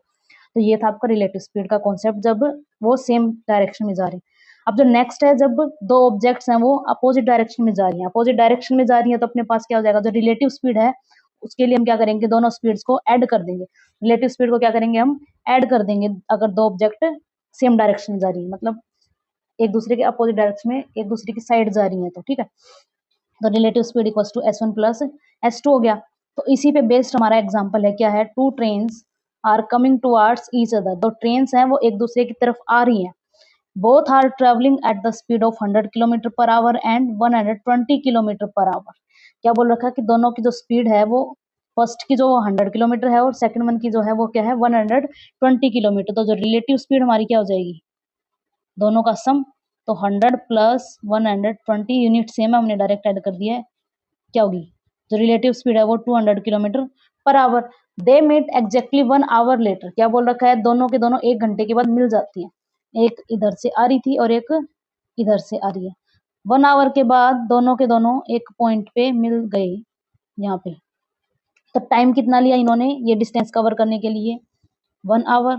तो ये था आपका रिलेटिव स्पीड का कॉन्सेप्ट, जब वो सेम डायरेक्शन में जा रही है। अब जो नेक्स्ट है, जब दो ऑब्जेक्ट्स हैं वो अपोजिट डायरेक्शन में जा रही हैं, अपोजिट डायरेक्शन में जा रही है, तो अपने पास क्या हो जाएगा, जो रिलेटिव स्पीड है उसके लिए हम क्या करेंगे, दोनों स्पीड्स को ऐड कर देंगे। रिलेटिव स्पीड को क्या करेंगे, हम ऐड कर देंगे, अगर दो ऑब्जेक्ट सेम डायरेक्शन में जा रही है, मतलब एक दूसरे के अपोजिट डायरेक्शन में एक दूसरे की साइड जा रही है, तो ठीक है। तो relative speed equals to S1 plus S2 हो गया। तो इसी पे बेस्ड हमारा एग्जांपल है, क्या है, two trains are coming towards each other. दो ट्रेन्स हैं वो एक दूसरे की तरफ आ रही हैं, both are travelling at the speed of 100 kilometre per hour and 120 kilometre per hour. क्या बोल रखा है कि दोनों की जो स्पीड है वो, फर्स्ट की जो 100 किलोमीटर है और सेकंड वन की जो है वो क्या है 120 किलोमीटर। तो जो रिलेटिव स्पीड हमारी क्या हो जाएगी, दोनों का सम, तो 100 प्लस 120, यूनिट सेम है, हमने डायरेक्ट ऐड कर दिया है, क्या होगी, जो रिलेटिव स्पीड है वो 200 kilometre per hour. They meet exactly 1 hour later. क्या बोल रखा है, दोनों के दोनों 1 घंटे के बाद मिल जाती है, एक इधर से आ रही थी और एक इधर से आ रही है। 1 आवर के बाद दोनों के दोनों एक पॉइंट पे मिल गए यहाँ पे। तो टाइम कितना लिया इन्होंने ये डिस्टेंस कवर करने के लिए, 1 आवर।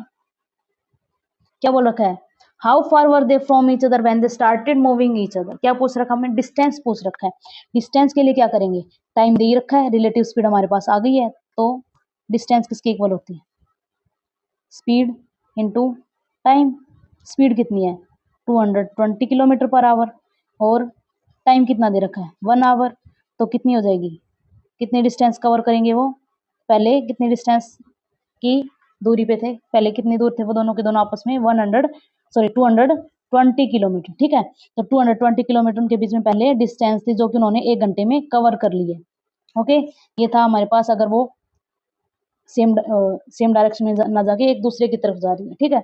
क्या बोल रखा है, how far were they from each other when they started moving each other. क्या पूछ रखा हमने, डिस्टेंस पूछ रखा है। डिस्टेंस के लिए क्या करेंगे, टाइम दे ही रखा है, रिलेटिव स्पीड हमारे पास आ गई है, तो डिस्टेंस किसके इक्वल होती है, स्पीड इंटू टाइम। स्पीड कितनी है 220 किलोमीटर पर आवर, और टाइम कितना दे रखा है 1 आवर। तो कितनी हो जाएगी, कितनी डिस्टेंस कवर करेंगे वो, पहले कितनी डिस्टेंस की दूरी पे थे, पहले कितनी दूर थे वो दोनों के दोनों आपस में 220 किलोमीटर। ठीक है, तो 220 किलोमीटर उनके बीच में पहले डिस्टेंस थी, जो कि उन्होंने 1 घंटे में कवर कर ली है। ओके, ये था हमारे पास, अगर वो सेम डायरेक्शन में ना जाके एक दूसरे की तरफ जा रही है। ठीक है,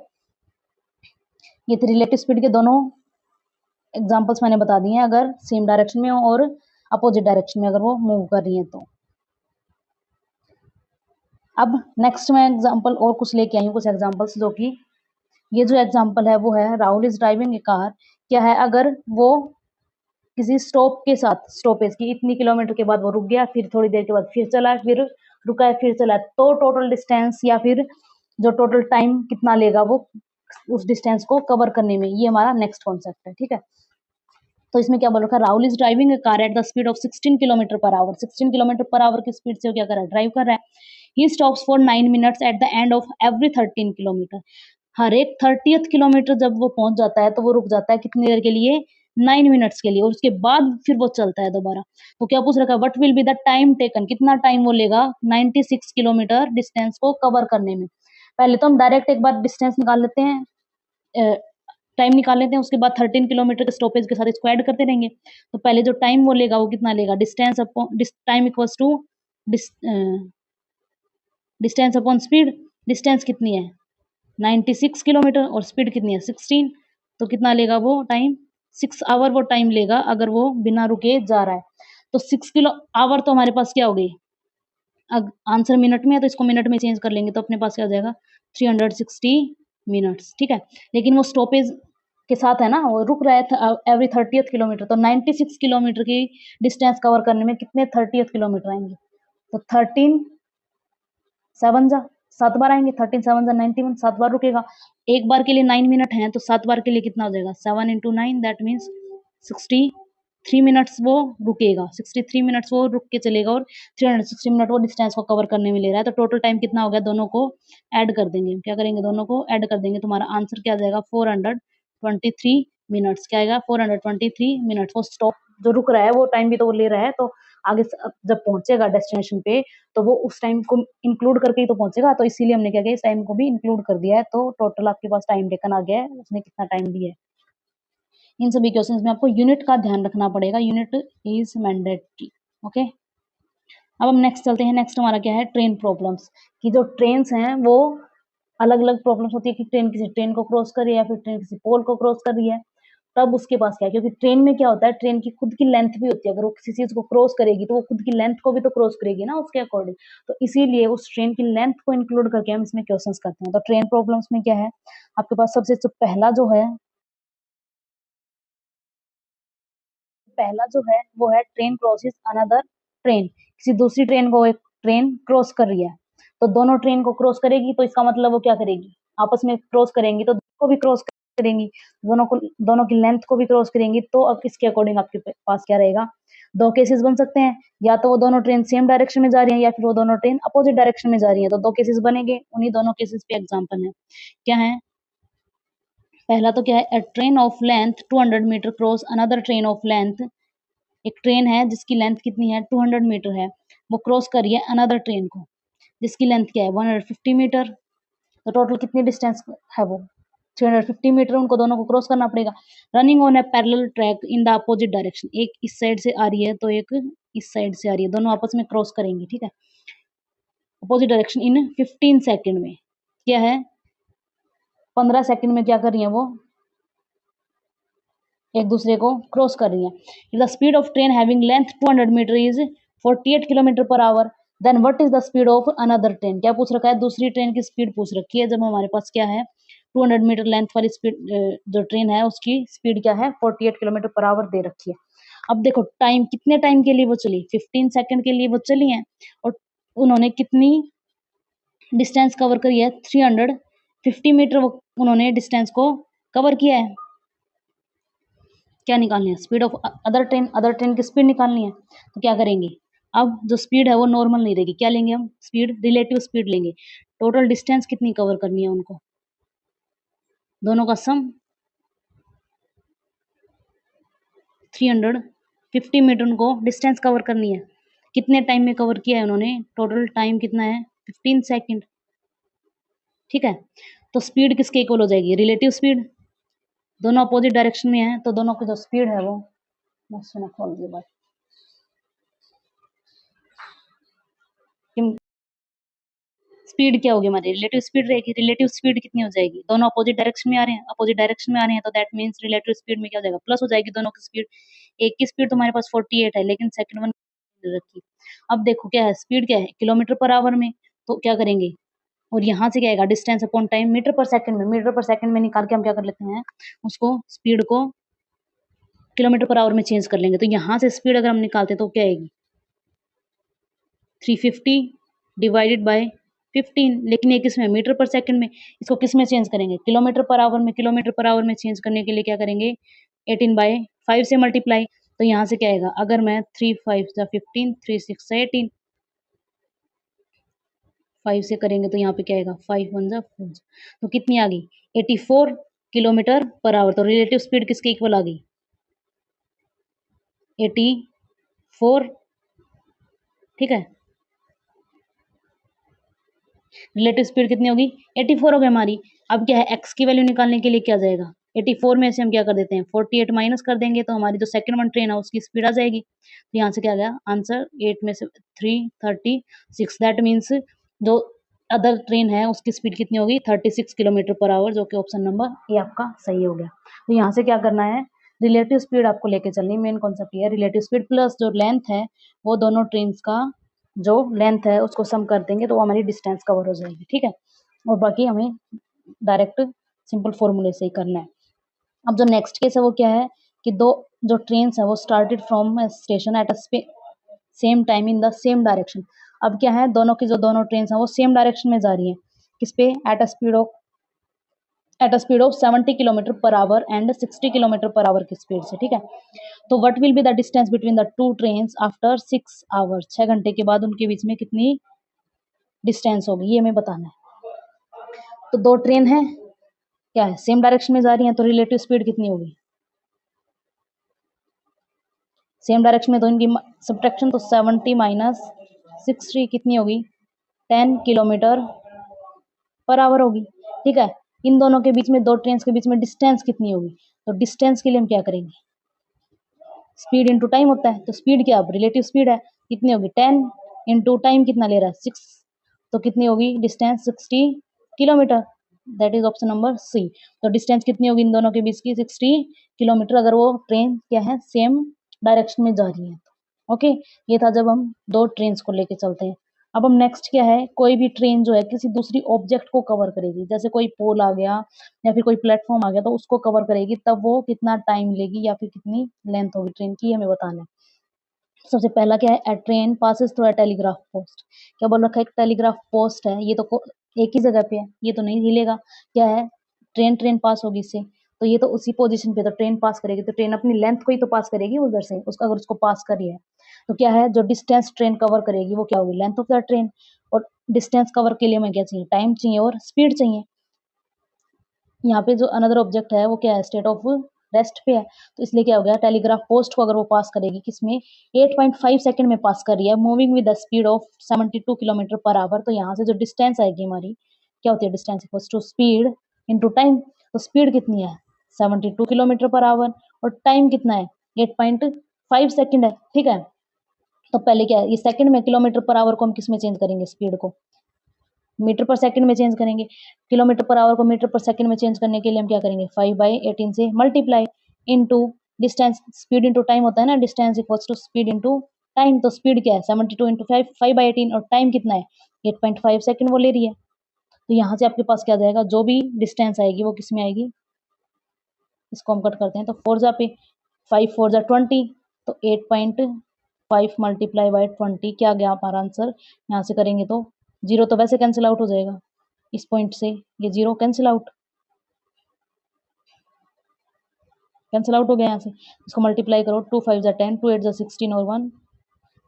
ये थे रिलेटिव स्पीड के दोनों एग्जांपल्स मैंने बता दिए हैं, अगर सेम डायरेक्शन में और अपोजिट डायरेक्शन में अगर वो मूव कर रही है तो। अब नेक्स्ट मैं एग्जांपल और कुछ लेके आई हूँ, कुछ एग्जांपल्स, जो कि ये जो एग्जांपल है वो है, Rahul is driving A car. क्या है, अगर वो किसी स्टॉप के साथ, स्टॉपेज की इतनी किलोमीटर के बाद वो रुक गया, फिर थोड़ी देर के बाद फिर चला, फिर रुका है फिर चला, तो टोटल डिस्टेंस या फिर जो टोटल टाइम कितना लेगा वो उस डिस्टेंस को कवर करने में, ये हमारा नेक्स्ट कॉन्सेप्ट है। ठीक है, तो इसमें क्या बोल रखा है, Rahul is driving A car eight the speed of 16 kilometre per our. 16 kilometre per our की स्पीड से वो क्या कर रहा है, ड्राइव कर रहा है। He stops for 9 minutes at the end of every 13 kilometre. हर एक 30th किलोमीटर जब वो पहुंच जाता है तो वो रुक जाता है कितनी देर के लिए, 9 मिनट्स के लिए, और उसके बाद फिर वो चलता है दोबारा। तो क्या पूछ रखा है, what will be the time taken, कितना टाइम वो लेगा 96 किलोमीटर डिस्टेंस को कवर करने में। पहले तो हम डायरेक्ट एक बार डिस्टेंस निकाल लेते हैं, टाइम निकाल लेते हैं, उसके बाद 13 किलोमीटर के स्टॉपेज के साथ इसको ऐड करते रहेंगे। तो पहले जो टाइम वो लेगा वो कितना लेगा, distance upon time equals to distance upon speed. Distance कितनी है 96 किलोमीटर और स्पीड कितनी है 16, तो कितना लेगा वो टाइम, 6 आवर वो टाइम लेगा अगर वो बिना रुके जा रहा है। तो 6 आवर तो हमारे पास क्या हो गई, आंसर मिनट में है तो इसको मिनट में चेंज कर लेंगे, तो अपने पास क्या हो जाएगा 360 मिनट्स। ठीक है, लेकिन वो स्टॉपेज के साथ है ना, वो रुक रहा है एवरी 30th किलोमीटर, तो 96 किलोमीटर की डिस्टेंस कवर करने में कितने 30th किलोमीटर आएंगे? तो 13 7 जा 7 बार आएंगे, 13 7 जा 91, 7 बार रुकेगा। एक बार के लिए 9 मिनट है, तो 7 बार के लिए कितना हो जाएगा? 7 इंटू 9, दैट मीन्स 63 मिनट्स वो रुकेगा। 63 मिनट्स वो रुक के चलेगा और 360 मिनट वो डिस्टेंस को कवर करने में ले रहा है। तो टोटल टाइम कितना हो गया? दोनों को ऐड कर देंगे। क्या करेंगे? दोनों को ऐड कर देंगे। तुम्हारा आंसर क्या आ जाएगा? 423 मिनट्स। क्या आएगा? 423 मिनट्स। वो स्टॉप जो रुक रहा है वो टाइम भी तो वो ले रहा है, तो आगे जब पहुंचेगा डेस्टिनेशन पे तो वो उस टाइम को इंक्लूड करके ही तो पहुंचेगा। तो इसीलिए हमने क्या किया, इस टाइम को भी इंक्लूड कर दिया है। तो टोटल आपके पास टाइम टेकन आ गया है, उसने कितना टाइम दिया है। इन सभी क्वेश्चंस में आपको यूनिट का ध्यान रखना पड़ेगा, यूनिट इज मैंडेटरी। ओके, अब हम नेक्स्ट चलते हैं। नेक्स्ट हमारा क्या है? Train problems. कि जो ट्रेन्स हैं वो अलग अलग प्रॉब्लम्स होती है कि ट्रेन किसी ट्रेन को क्रॉस कर रही है या फिर ट्रेन किसी पोल को क्रॉस कर रही है, तब उसके पास क्या है, क्योंकि ट्रेन में क्या होता है, ट्रेन की खुद की लेंथ भी होती है। अगर वो किसी चीज को क्रॉस करेगी तो वो खुद की लेंथ को भी तो क्रॉस करेगी ना उसके अकॉर्डिंग। तो इसीलिए उस ट्रेन की लेंथ को इंक्लूड करके हम इसमें क्वेश्चंस करते हैं। तो ट्रेन प्रॉब्लम्स में क्या है आपके पास? सबसे जो पहला जो है वो है ट्रेन क्रॉसेस अनदर ट्रेन। किसी दूसरी ट्रेन को एक ट्रेन क्रॉस कर रही है, तो दोनों ट्रेन को क्रॉस करेगी, तो इसका मतलब वो क्या करेगी? आपस में क्रॉस करेंगी तो को भी क्रॉस करेंगी, दोनों की लेंथ को भी क्रॉस करेंगी। तो अब इसके अकॉर्डिंग आपके पास क्या रहेगा? दो केसेस बन सकते हैं, या तो वो दोनों ट्रेन सेम डायरेक्शन में जा रही है या फिर वो दोनों ट्रेन अपोजिट डायरेक्शन में जा रही है। तो दो केसेस बनेंगे, उन्हीं दोनों केसेस पे एग्जाम्पल है। क्या है? पहला तो क्या है? A train of length 200 metre cross another train of length. एक ट्रेन है जिसकी लेंथ कितनी है? 200 मीटर है, वो क्रॉस कर रही है अनदर ट्रेन को जिसकी लेंथ क्या है? 150 मीटर। तो टोटल कितनी डिस्टेंस है वो? 350 मीटर। उनको दोनों को क्रॉस करना पड़ेगा। Running on A parallel track in the opposite direction. एक इस साइड से आ रही है तो एक इस साइड से आ रही है, दोनों आपस में क्रॉस करेंगी, ठीक है, अपोजिट डायरेक्शन इन 15 सेकेंड में। क्या है? 15 सेकेंड में क्या कर रही है वो? एक दूसरे को क्रॉस कर रही है। The speed of train having length 200 metre is 48 kilometre per hour, then what is the speed of another train? क्या पूछ रखा है? दूसरी ट्रेन की स्पीड पूछ रखी है। जब हमारे पास क्या है, 200 मीटर लेंथ वाली स्पीड जो ट्रेन है उसकी स्पीड क्या है? 48 किलोमीटर पर आवर दे रखी है। अब देखो टाइम, कितने टाइम के लिए वो चली? 15 सेकंड के लिए वो चली है, और उन्होंने कितनी डिस्टेंस कवर करी है? 350 मीटर वो उन्होंने डिस्टेंस को कवर किया है। क्या निकालनी है? स्पीड ऑफ अदर ट्रेन की स्पीड निकालनी है। तो क्या करेंगे? अब जो स्पीड है वो नॉर्मल नहीं रहेगी, क्या लेंगे हम? स्पीड, रिलेटिव स्पीड लेंगे। टोटल डिस्टेंस कितनी कवर करनी है उनको? दोनों का सम 350 मीटर उनको डिस्टेंस कवर करनी है। कितने टाइम में कवर किया है उन्होंने? टोटल टाइम कितना है? 15 सेकेंड, ठीक है। तो स्पीड किसके इक्वल हो जाएगी? Relative speed. दोनों अपोजिट डायरेक्शन में है, तो दोनों की जो स्पीड है वो, मैं खोल दिया बात, स्पीड क्या होगी हमारी? रिलेटिव स्पीड रहेगी। रिलेटिव स्पीड कितनी हो जाएगी? दोनों अपोजिट डायरेक्शन में आ रहे हैं, अपोजिट डायरेक्शन में आ रहे हैं, तो दैट मींस रिलेटिव स्पीड में क्या हो जाएगा? प्लस हो जाएगी दोनों की स्पीड। एक की स्पीड तुम्हारे पास 48 है, लेकिन सेकंड वन रखी। अब देखो क्या है, स्पीड क्या है? किलोमीटर पर आवर में। तो क्या करेंगे? और यहाँ से क्या आएगा? Distance upon time, metre per second में। मीटर पर सेकंड में निकाल के हम क्या कर लेते हैं, उसको स्पीड को किलोमीटर पर आवर में चेंज कर लेंगे। तो यहाँ से स्पीड अगर हम निकालते तो क्या आएगी? 350 डिवाइडेड बाय 15। लेकिन ये किस में? मीटर पर सेकंड में। इसको किस में चेंज करेंगे? किलोमीटर पर आवर में। किलोमीटर पर आवर में चेंज करने के लिए क्या करेंगे? 18 बाय 5 से मल्टीप्लाई। तो यहाँ से क्या आएगा? अगर मैं 3 5 जा 15, 3 6 जा 18, 5 से करेंगे तो यहाँ पे क्या आएगा? 5 1 जा 4। तो कितनी आ गई? 84 किलोमीटर पर आवर। तो रिलेटिव स्पीड किसके इक्वल आ गई? 84, ठीक है। रिलेटिव स्पीड कितनी होगी? 84 हो गई हमारी। अब क्या है, एक्स की वैल्यू निकालने के लिए क्या जाएगा? 84 में से हम क्या कर देते हैं? 48 माइनस कर देंगे, तो हमारी जो सेकंड वन ट्रेन है उसकी स्पीड आ जाएगी। तो यहाँ से क्या आ गया आंसर? 8 में से 3 36। दैट मीन्स जो अदर ट्रेन है उसकी स्पीड कितनी होगी? 36 किलोमीटर पर आवर, जो कि ऑप्शन नंबर ए आपका सही हो गया। तो यहाँ से क्या करना है? रिलेटिव स्पीड आपको लेके चलनी। मेन कॉन्सेप्ट ये है, रिलेटिव स्पीड प्लस जो लेंथ है वो दोनों ट्रेन का जो लेंथ है उसको सम कर देंगे तो वो हमारी डिस्टेंस कवर हो जाएगी, ठीक है। और बाकी हमें डायरेक्ट सिंपल फॉर्मूले से ही करना है। अब जो नेक्स्ट केस है वो क्या है कि दो जो ट्रेन है वो started from station at a same time in the same direction. अब क्या है, दोनों की जो दोनों ट्रेन है वो सेम डायरेक्शन में जा रही है, किस पे, eight a speed of 70 kilometre per hour and 60 kilometre per our की स्पीड से, ठीक है। तो what will be the distance between the two trains after 6 hours, 6 घंटे के बाद उनके बीच में कितनी डिस्टेंस होगी, ये हमें बताना है। तो दो ट्रेन है, क्या है, सेम डायरेक्शन में जा रही है, तो रिलेटिव स्पीड कितनी होगी, सेम डायरेक्शन में, तो इनकी सब्ट्रैक्शन, तो 70 माइनस 60 कितनी होगी, 10 किलोमीटर पर आवर होगी, ठीक है। इन दोनों के बीच में, दो ट्रेन के बीच में डिस्टेंस कितनी होगी, तो डिस्टेंस के लिए हम क्या करेंगे, स्पीड इंटू टाइम होता है, तो स्पीड क्या, रिलेटिव स्पीड है, कितनी होगी, 10 इंटू टाइम कितना ले रहा है, 6, तो कितनी होगी distance, 60 kilometre, that is option number C. तो डिस्टेंस कितनी होगी इन दोनों के बीच की, 60 किलोमीटर, अगर वो ट्रेन क्या है सेम डायरेक्शन में जा रही है। ओके, ये था जब हम दो ट्रेन को लेके चलते हैं। अब हम नेक्स्ट क्या है, कोई भी ट्रेन जो है किसी दूसरी ऑब्जेक्ट को कवर करेगी, जैसे कोई पोल आ गया या फिर कोई प्लेटफॉर्म आ गया, तो उसको कवर करेगी, तब वो कितना टाइम लेगी या फिर कितनी लेंथ होगी ट्रेन की, हमें बताना है। सबसे पहला क्या है, a train passes through a telegraph post. क्या बोल रखा है, एक टेलीग्राफ पोस्ट है, ये तो एक ही जगह पे है, ये तो नहीं हिलेगा। क्या है, ट्रेन ट्रेन पास होगी इससे, तो ये तो उसी पोजीशन पे, तो ट्रेन पास करेगी, तो ट्रेन अपनी लेंथ को ही तो पास करेगी उधर से, उसका अगर उसको पास करी है, तो क्या है, जो डिस्टेंस ट्रेन कवर करेगी वो क्या होगी, लेंथ ऑफ द ट्रेन। और डिस्टेंस कवर के लिए हमें क्या चाहिए, टाइम चाहिए और स्पीड चाहिए। यहाँ पे जो अनदर ऑब्जेक्ट है वो क्या है, स्टेट ऑफ रेस्ट पे है, तो इसलिए क्या हो गया, टेलीग्राफ पोस्ट को अगर वो पास करेगी किसमें, 8.5 सेकंड में पास कर रही है, moving with the speed of 72 kilometre per our, तो यहाँ से जो डिस्टेंस आएगी हमारी, क्या होती है, distance equals to speed into time. तो स्पीड कितनी है, 72 किलोमीटर पर आवर, और टाइम कितना है, 8.5 सेकंड है, ठीक है। तो पहले क्या है, ये सेकंड में, किलोमीटर पर आवर को हम किस में चेंज करेंगे, स्पीड को मीटर पर सेकंड में चेंज करेंगे, किलोमीटर पर आवर को मीटर पर सेकंड में चेंज करने के लिए हम क्या करेंगे, 5/18 से multiply into distance, speed into time होता है ना, distance equals to speed into time. तो स्पीड क्या है, 72 इंटू 5/18, और टाइम कितना है, 8.5 सेकंड वो ले रही है। तो यहाँ से आपके पास क्या जाएगा, जो भी डिस्टेंस आएगी वो किस में आएगी, इसको हम कट करते हैं, तो 4 जा पे 5 4 जा 20, तो 8.5 मल्टीप्लाई बाई 20 क्या गया हमारा आंसर, यहाँ से करेंगे तो जीरो तो वैसे कैंसिल आउट हो जाएगा, इस पॉइंट से ये जीरो कैंसिल आउट हो गया, यहाँ से इसको मल्टीप्लाई करो, 2 5 जा 10, 2 8 जा 16 और 1,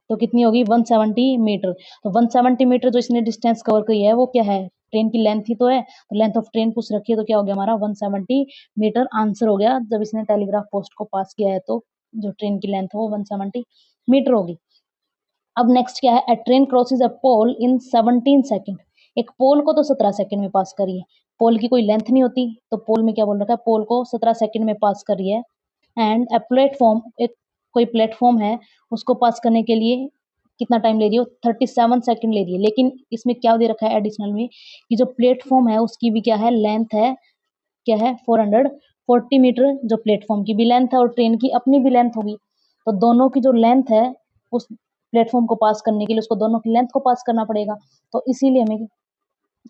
तो कितनी होगी, 170 मीटर। तो 170 मीटर जो इसने डिस्टेंस कवर की है वो क्या है, ट्रेन की लेंथ ही तो है, तो लेंथ ऑफ ट्रेन पूछ रखी है, तो क्या हो गया हमारा 170 मीटर आंसर हो गया, जब इसने टेलीग्राफ पोस्ट को पास किया है, तो जो ट्रेन की लेंथ है वो 170 मीटर होगी। अब नेक्स्ट क्या है, a train crosses a pole in 17 second. एक पोल को तो 17 सेकंड में पास करी है, पोल की कोई लेंथ नहीं होती, तो पोल में क्या बोल रखा है, पोल को 17 सेकंड में पास करी है। एंड ए प्लेटफॉर्म, एक कोई प्लेटफॉर्म है, उसको पास करने के लिए कितना टाइम ले रही हो, 37 सेकंड ले रही है। लेकिन इसमें क्या दे रखा है एडिशनल में, कि जो प्लेटफॉर्म है उसकी भी क्या है, लेंथ है, क्या है, 440 मीटर, जो प्लेटफॉर्म की भी लेंथ है और ट्रेन की अपनी भी लेंथ होगी। तो दोनों की जो लेंथ है उस प्लेटफॉर्म को पास करने के लिए उसको दोनों की लेंथ को पास करना पड़ेगा। तो इसीलिए हमें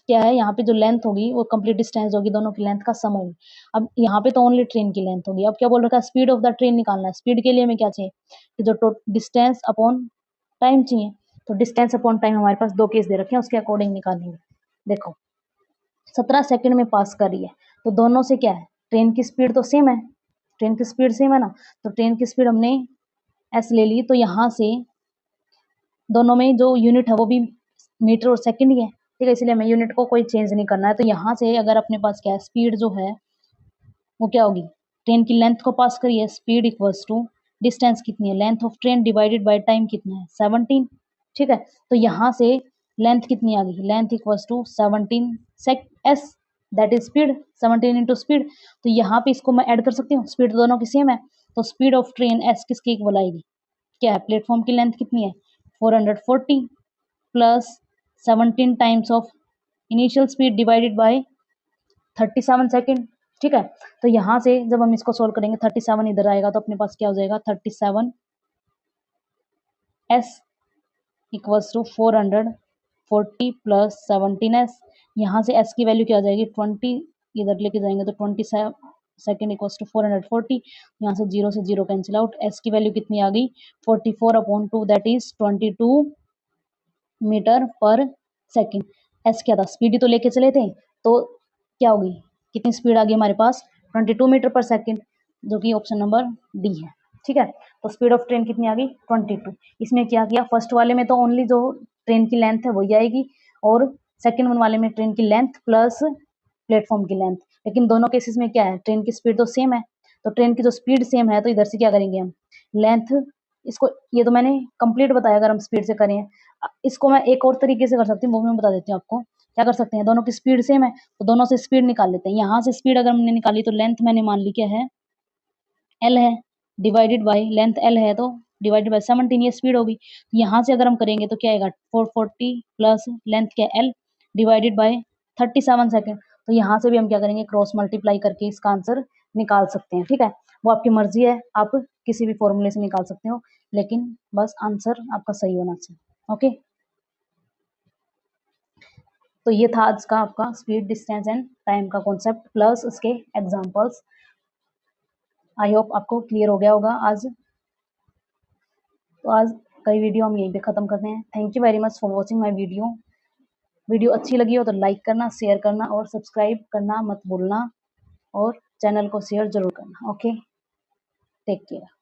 क्या है, यहाँ पे जो लेंथ होगी वो कंप्लीट डिस्टेंस होगी, दोनों की लेंथ का सम होगी। अब यहाँ पे तो ओनली ट्रेन की लेंथ होगी। अब क्या बोल रखा है, स्पीड ऑफ द ट्रेन निकालना है। स्पीड के लिए हमें क्या चाहिए, कि जो डिस्टेंस अपॉन टाइम चाहिए। तो डिस्टेंस अपॉन टाइम हमारे पास दो केस दे रखे हैं, उसके अकॉर्डिंग निकालेंगे। देखो 17 सेकंड में पास कर रही है, तो दोनों से क्या है, ट्रेन की स्पीड तो सेम है, ट्रेन की स्पीड सेम है ना, तो ट्रेन की स्पीड हमने एस ले ली, तो यहाँ से दोनों में जो यूनिट है वो भी मीटर और सेकंड ही है, ठीक है, इसलिए हमें यूनिट को कोई चेंज नहीं करना है। तो यहाँ से अगर अपने पास क्या है, स्पीड जो है वो क्या होगी, ट्रेन की लेंथ को पास करिए, स्पीड इक्वल्स टू डिस्टेंस कितनी है, length of train divided by time कितना है, 17, ठीक है। तो यहाँ से लेंथ कितनी आ गई, length equals to 17 sec S, that is speed, 17 into speed. तो यहाँ पे इसको मैं ऐड कर सकती हूँ, स्पीड दोनों की सेम है, तो स्पीड ऑफ ट्रेन एस किसकी इक्वल आएगी, क्या है, प्लेटफॉर्म की लेंथ कितनी है, 440 plus 17 times of initial speed divided by 37 second, ठीक है। तो यहाँ से जब हम इसको सोल्व करेंगे, 37 इधर आएगा, तो अपने पास क्या हो जाएगा, 37 S equals to 440 plus 17 S. यहाँ से एस की वैल्यू क्या आ जाएगी, 20, इधर लेके जाएंगे तो 27 सेकेंड इक्वल्स टू 440, यहाँ से 0 कैंसिल आउट, एस की वैल्यू कितनी आ गई 44/2 that is 22 metre per second. S क्या था, स्पीड ही तो लेके चले थे, तो क्या होगी, कितनी स्पीड आ गई हमारे पास 22 मीटर पर सेकेंड, जो कि ऑप्शन नंबर डी है। ठीक है, तो स्पीड ऑफ ट्रेन कितनी आ गई 22। इसमें क्या किया, फर्स्ट वाले में तो ओनली जो ट्रेन की लेंथ है वही आएगी, और सेकेंड वन वाले में ट्रेन की लेंथ प्लस प्लेटफॉर्म की लेंथ। लेकिन दोनों केसेस में क्या है, ट्रेन की स्पीड तो सेम है, तो ट्रेन की जो स्पीड सेम है तो इधर से क्या करेंगे हम, लेंथ, इसको, ये तो मैंने कंप्लीट बताया अगर हम स्पीड से करें। इसको मैं एक और तरीके से कर सकती हूँ, वो मैं बता देती हूँ आपको। क्या कर सकते हैं, दोनों की स्पीड सेम है तो दोनों से स्पीड निकाल लेते हैं। यहाँ से स्पीड अगर हमने निकाली तो लेंथ मैंने मान ली क्या है, एल है, डिवाइडेड बाय लेंथ एल है तो डिवाइडेड बाय 17, ये स्पीड होगी। तो यहाँ से अगर हम करेंगे तो क्या आएगा 440 प्लस लेंथ क्या एल डिवाइडेड बाय 37 सेकेंड। तो यहाँ से भी हम क्या करेंगे, क्रॉस मल्टीप्लाई करके इसका आंसर निकाल सकते हैं। ठीक है, वो आपकी मर्जी है, आप किसी भी फॉर्मूले से निकाल सकते हो, लेकिन बस आंसर आपका सही होना चाहिए। ओके, तो ये था आज का आपका स्पीड, डिस्टेंस एंड टाइम का कॉन्सेप्ट प्लस उसके एग्जांपल्स। आई होप आपको क्लियर हो गया होगा आज। तो आज का वीडियो हम यहीं पे ख़त्म करते हैं। Thank you very much for watching my video. Video अच्छी लगी हो तो लाइक करना, शेयर करना और सब्सक्राइब करना मत भूलना, और चैनल को शेयर जरूर करना। Okay, take care.